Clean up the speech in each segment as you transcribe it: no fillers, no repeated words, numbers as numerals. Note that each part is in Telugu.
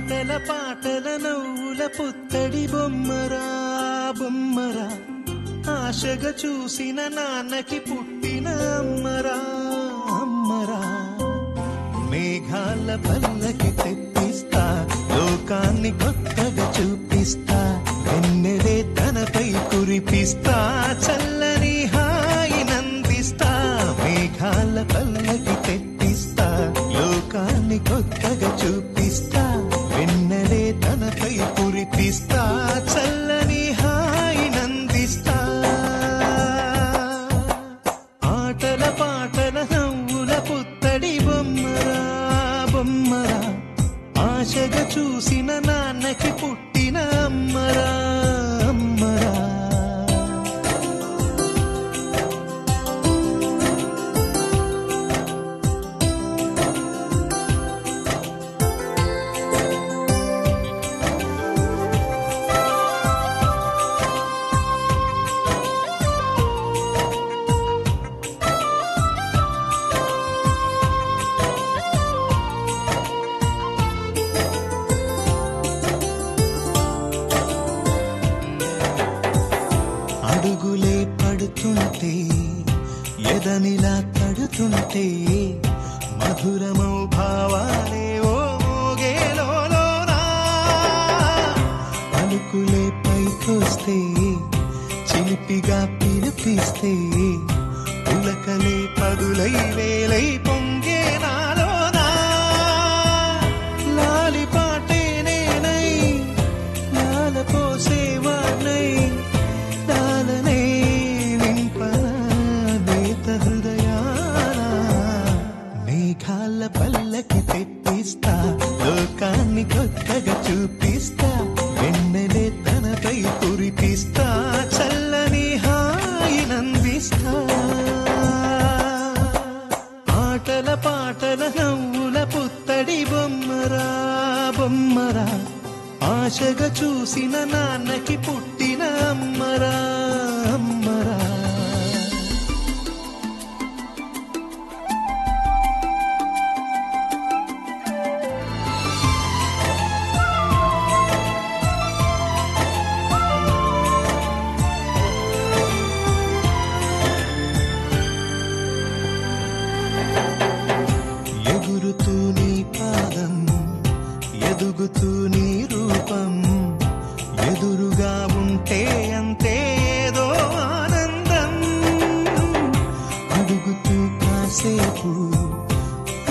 ఆటల పాటల నవ్వుల పుత్తడి బొమ్మరా బొమ్మరా, ఆశగా చూసిన నాన్నకి పుట్టిన అమ్మరా అమ్మరా. మేఘాల పల్లకి తెప్పిస్తా, లోకాన్ని కొత్తగా చూపిస్తా, వెన్నెలే తనపై కురిపిస్తా, చల్లని హాయినందిస్తా. మేఘాల పల్లకి తెప్పిస్తా, లోకాన్ని కొత్తగా చూపిస్తా, వెన్నెలే తనపై కురిపిస్తా, చల్లని హాయినందిస్తా. ఆటల పాటల నవ్వుల పుత్తడి బొమ్మరా బొమ్మరా, ఆశగా చూసిన నాన్నకి పుట్టిన అమ్మరా అమ్మరా. అడుగులే పడుతుంటే ఎదనిలా తడుతుంటే, మధురమౌ భావాలే ఓ మోగేలోనా. పలుకులే పైకొస్తే చిలిపిగా పిలిపిస్తే, పులకలే పదులై వేలై పొంగే నాలోనా. లాలి పాటే నేనై లాల పోసేవాణ్ణై, లాలనే వింపనా నేత హృదయాన. మేఘాల పల్లకి తెప్పిస్తా, లోకాన్ని కొత్తగా చూపిస్తా, వెన్నెలే తనపై కురిపిస్తా, చల్లని హాయినందిస్తా. ఆటల పాటల నవ్వుల పుత్తడి బొమ్మరా బొమ్మరా, ఆశగా చూసిన నాన్నకి పుట్టిన అమ్మరా అమ్మరా. ఎగురుతూ నీ పాదం, ఎదుగుతూ నీ రూపం, ఎదురుగా ఉంటే అంతే ఏదో ఆనందం. అడుగుతూ కాసేపు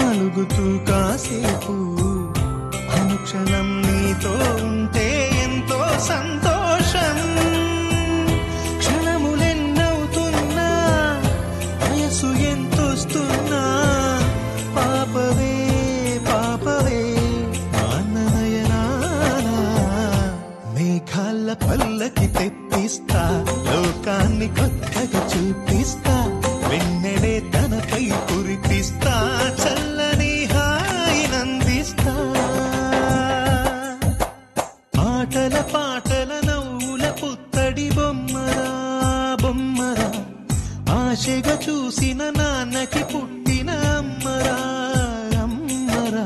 అలుగుతూ కాసేపు, అనుక్షణం నీతో ఉంటే ఎంతో సంతోషం. క్షణములెన్నవుతున్నా, వయసు ఎంతొస్తున్నా, పాపవే పాపవే నయనానా. మేఘాల పల్లకి తెప్పిస్తా, లోకాన్ని కొత్తగా చూపిస్తా, వెన్నెలే తనపై కురిపిస్తా, చల్లని హాయినందిస్తా. ఆటల పాటల నవ్వుల పుత్తడి బొమ్మరా బొమ్మరా, ఆశగా చూసిన నాన్నకి పుట్టిన అమ్మరా అమ్మరా.